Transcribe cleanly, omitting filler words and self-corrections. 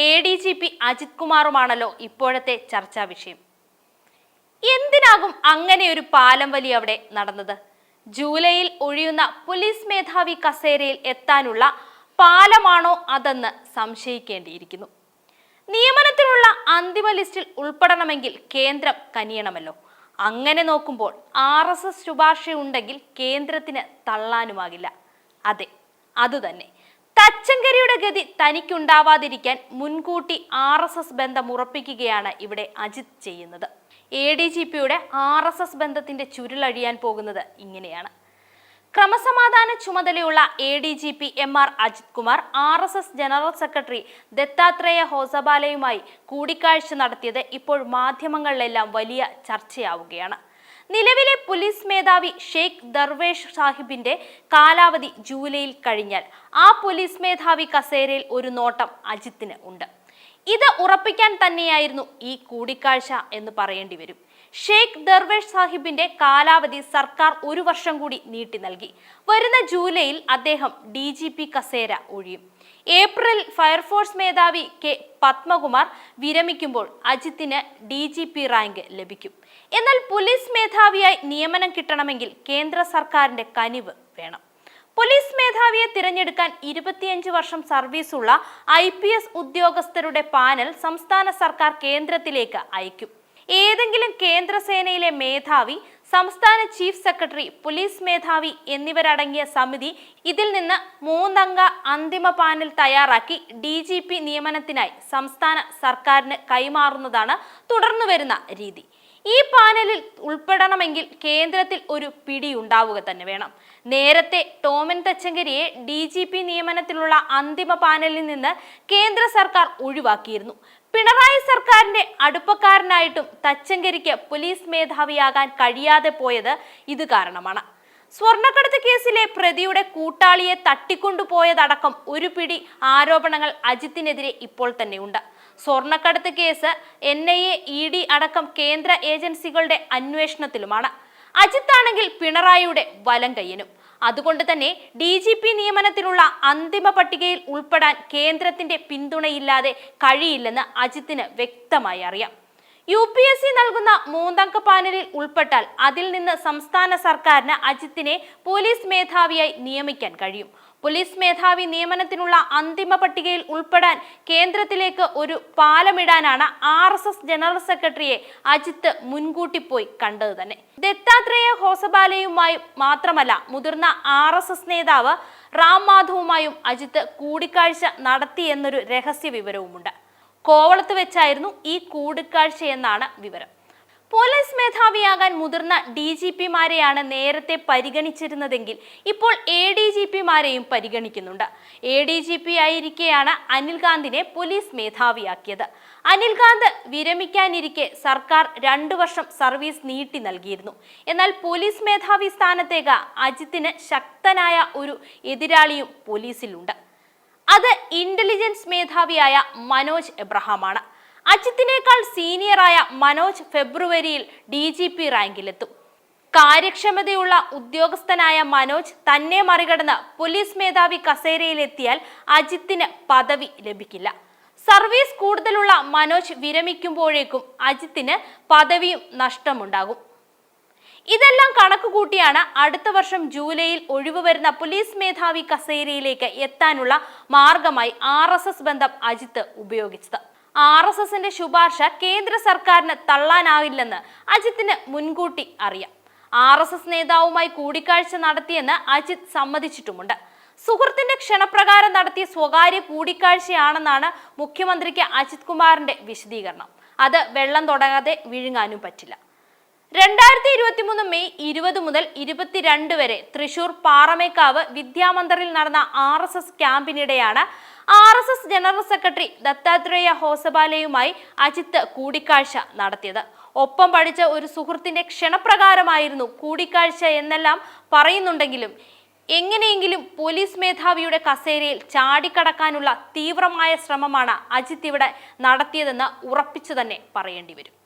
ADGP Ajith കുമാറുമാണല്ലോ ഇപ്പോഴത്തെ ചർച്ചാ വിഷയം. എന്തിനാകും അങ്ങനെ ഒരു പാലം വലി അവിടെ നടന്നത്? ജൂലൈയിൽ ഒഴിയുന്ന പോലീസ് മേധാവി കസേരയിൽ എത്താനുള്ള പാലമാണോ അതെന്ന് സംശയിക്കേണ്ടിയിരിക്കുന്നു. നിയമനത്തിനുള്ള അന്തിമ ലിസ്റ്റിൽ ഉൾപ്പെടണമെങ്കിൽ കേന്ദ്രം കനിയണമല്ലോ. അങ്ങനെ നോക്കുമ്പോൾ RSS ശുപാർശയുണ്ടെങ്കിൽ കേന്ദ്രത്തിന് തള്ളാനുമാകില്ല. അതെ, അതുതന്നെ. തച്ചങ്കരിയുടെ ഗതി തനിക്കുണ്ടാവാതിരിക്കാൻ മുൻകൂട്ടി RSS ബന്ധം ഉറപ്പിക്കുകയാണ് ഇവിടെ അജിത് ചെയ്യുന്നത്. ADGPയുടെ RSS ബന്ധത്തിന്റെ ചുരുളഴിയാൻ പോകുന്നത് ഇങ്ങനെയാണ്. ക്രമസമാധാന ചുമതലയുള്ള ADGP MR Ajith Kumar RSS general secretary Dattatreya ഹോസബാലയുമായി കൂടിക്കാഴ്ച നടത്തിയത് ഇപ്പോൾ മാധ്യമങ്ങളിലെല്ലാം വലിയ ചർച്ചയാവുകയാണ്. നിലവിലെ പോലീസ് മേധാവി ഷെയ്ഖ് ദർവേഷ് സാഹിബിന്റെ കാലാവധി ജൂലൈയിൽ കഴിഞ്ഞാൽ ആ പോലീസ് മേധാവി കസേരയിൽ ഒരു നോട്ടം അജിത്തിന് ഉണ്ട്. ഇത് ഉറപ്പിക്കാൻ തന്നെയായിരുന്നു ഈ കൂടിക്കാഴ്ച എന്ന് പറയേണ്ടി വരും. ഷെയ്ഖ് ദർവേഷ് സാഹിബിന്റെ കാലാവധി സർക്കാർ 1 വർഷം കൂടി നീട്ടി നൽകി. വരുന്ന ജൂലൈയിൽ അദ്ദേഹം DGP കസേര ഒഴിയും. ഏപ്രിൽ ഫയർഫോഴ്സ് മേധാവി K പത്മകുമാർ വിരമിക്കുമ്പോൾ അജിത്തിന് DGP റാങ്ക് ലഭിക്കും. എന്നാൽ പോലീസ് മേധാവിയായി നിയമനം കിട്ടണമെങ്കിൽ കേന്ദ്ര സർക്കാരിന്റെ കനിവ് വേണം. പോലീസ് മേധാവിയെ തിരഞ്ഞെടുക്കാൻ 25 വർഷം സർവീസുള്ള IPS ഉദ്യോഗസ്ഥരുടെ പാനൽ സംസ്ഥാന സർക്കാർ കേന്ദ്രത്തിലേക്ക് അയക്കും. ഏതെങ്കിലും കേന്ദ്രസേനയിലെ മേധാവി, സംസ്ഥാന ചീഫ് സെക്രട്ടറി, പോലീസ് മേധാവി എന്നിവരടങ്ങിയ സമിതി ഇതിൽ നിന്ന് 3 അംഗ അന്തിമ പാനൽ തയ്യാറാക്കി DGP നിയമനത്തിനായി സംസ്ഥാന സർക്കാരിന് കൈമാറുന്നതാണ് തുടർന്നു വരുന്ന രീതി. ഈ പാനലിൽ ഉൾപ്പെടണമെങ്കിൽ കേന്ദ്രത്തിൽ ഒരു പിടി ഉണ്ടാവുക തന്നെ വേണം. നേരത്തെ ടോമിൻ തച്ചങ്കരിയെ DGP നിയമനത്തിലുള്ള അന്തിമ പാനലിൽ നിന്ന് കേന്ദ്ര സർക്കാർ ഒഴിവാക്കിയിരുന്നു. പിണറായി സർക്കാരിന്റെ അടുപ്പക്കാരനായിട്ടും തച്ചങ്കരിക്ക് പോലീസ് മേധാവിയാകാൻ കഴിയാതെ പോയത് ഇത് കാരണമാണ്. സ്വർണ്ണക്കടത്ത് കേസിലെ പ്രതിയുടെ കൂട്ടാളിയെ തട്ടിക്കൊണ്ടുപോയതടക്കം ഒരു പിടി ആരോപണങ്ങൾ അജിത്തിനെതിരെ ഇപ്പോൾ തന്നെയുണ്ട്. സ്വർണ്ണക്കടത്ത് കേസ് NIA, ED അടക്കം കേന്ദ്ര ഏജൻസികളുടെ അന്വേഷണത്തിലുമാണ്. അജിത്ത് ആണെങ്കിൽ പിണറായിയുടെ വലം കയ്യനും. അതുകൊണ്ട് തന്നെ DGP നിയമനത്തിനുള്ള അന്തിമ പട്ടികയിൽ ഉൾപ്പെടാൻ കേന്ദ്രത്തിന്റെ പിന്തുണയില്ലാതെ കഴിയില്ലെന്ന് അജിത്തിന് വ്യക്തമായി അറിയാം. UPSC നൽകുന്ന 3 അംഗ പാനലിൽ ഉൾപ്പെട്ടാൽ അതിൽ നിന്ന് സംസ്ഥാന സർക്കാരിന് അജിത്തിനെ പോലീസ് മേധാവിയായി നിയമിക്കാൻ കഴിയും. പോലീസ് മേധാവി നിയമനത്തിനുള്ള അന്തിമ പട്ടികയിൽ ഉൾപ്പെടാൻ കേന്ദ്രത്തിലേക്ക് ഒരു പാലമിടാനാണ് RSS ജനറൽ സെക്രട്ടറിയെ അജിത്ത് മുൻകൂട്ടി പോയി കണ്ടത് തന്നെ. ദത്താത്രേയ ഹോസബാലയുമായി മാത്രമല്ല, മുതിർന്ന RSS നേതാവ് റാം മാധവുമായും അജിത്ത് കൂടിക്കാഴ്ച നടത്തിയെന്നൊരു രഹസ്യ വിവരവുമുണ്ട്. കോവളത്ത് വെച്ചായിരുന്നു ഈ കൂടിക്കാഴ്ചയെന്നാണ് വിവരം. പോലീസ് മേധാവിയാകാൻ മുതിർന്ന DGPമാരെയാണ് നേരത്തെ പരിഗണിച്ചിരുന്നതെങ്കിൽ ഇപ്പോൾ ADGPമാരെയും പരിഗണിക്കുന്നുണ്ട്. ADGP ആയിരിക്കെയാണ് അനിൽകാന്തിനെ പോലീസ് മേധാവിയാക്കിയത്. അനിൽകാന്ത് വിരമിക്കാനിരിക്കെ സർക്കാർ 2 വർഷം സർവീസ് നീട്ടി നൽകിയിരുന്നു. എന്നാൽ പോലീസ് മേധാവി സ്ഥാനത്തേക്ക് അജിത്തിന് ശക്തനായ ഒരു എതിരാളിയും പോലീസിലുണ്ട്. അത് ഇന്റലിജൻസ് മേധാവിയായ മനോജ് എബ്രഹാമാണ്. അജിത്തിനേക്കാൾ സീനിയറായ മനോജ് ഫെബ്രുവരിയിൽ DGP റാങ്കിലെത്തും. കാര്യക്ഷമതയുള്ള ഉദ്യോഗസ്ഥനായ മനോജ് തന്നെ മറികടന്ന് പോലീസ് മേധാവി കസേരയിലെത്തിയാൽ അജിത്തിന് പദവി ലഭിക്കില്ല. സർവീസ് കൂടുതലുള്ള മനോജ് വിരമിക്കുമ്പോഴേക്കും അജിത്തിന് പദവിയും നഷ്ടമുണ്ടാകും. ഇതെല്ലാം കണക്കുകൂട്ടിയാണ് അടുത്ത വർഷം ജൂലൈയിൽ ഒഴിവ് വരുന്ന പോലീസ് മേധാവി കസേരയിലേക്ക് എത്താനുള്ള മാർഗമായി RSS ബന്ധം അജിത്ത് ഉപയോഗിച്ചത്. RSSന്റെ ശുപാർശ കേന്ദ്ര സർക്കാരിന് തള്ളാനാവില്ലെന്ന് അജിത്തിന് മുൻകൂട്ടി അറിയാം. RSS നേതാവുമായി കൂടിക്കാഴ്ച നടത്തിയെന്ന് അജിത് സമ്മതിച്ചിട്ടുമുണ്ട്. സുഹൃത്തിന്റെ ക്ഷണപ്രകാരം നടത്തിയ സ്വകാര്യ കൂടിക്കാഴ്ചയാണെന്നാണ് മുഖ്യമന്ത്രിക്ക് അജിത് കുമാറിന്റെ വിശദീകരണം. അത് വെള്ളം തൊടാതെ വിഴുങ്ങാനും പറ്റില്ല. 2023 മെയ് 20 മുതൽ 22 വരെ തൃശൂർ പാറമേക്കാവ് വിദ്യാമന്ദിറിൽ നടന്ന RSS ക്യാമ്പിനിടെയാണ് RSS ജനറൽ സെക്രട്ടറി ദത്താത്രേയ ഹോസബാലയുമായി അജിത്ത് കൂടിക്കാഴ്ച നടത്തിയത്. ഒപ്പം പഠിച്ച ഒരു സുഹൃത്തിന്റെ ക്ഷണപ്രകാരമായിരുന്നു കൂടിക്കാഴ്ച എന്നെല്ലാം പറയുന്നുണ്ടെങ്കിലും എങ്ങനെയെങ്കിലും പോലീസ് മേധാവിയുടെ കസേരയിൽ ചാടിക്കടക്കാനുള്ള തീവ്രമായ ശ്രമമാണ് അജിത്ത് ഇവിടെ നടത്തിയതെന്ന് ഉറപ്പിച്ചു തന്നെ പറയേണ്ടി വരും.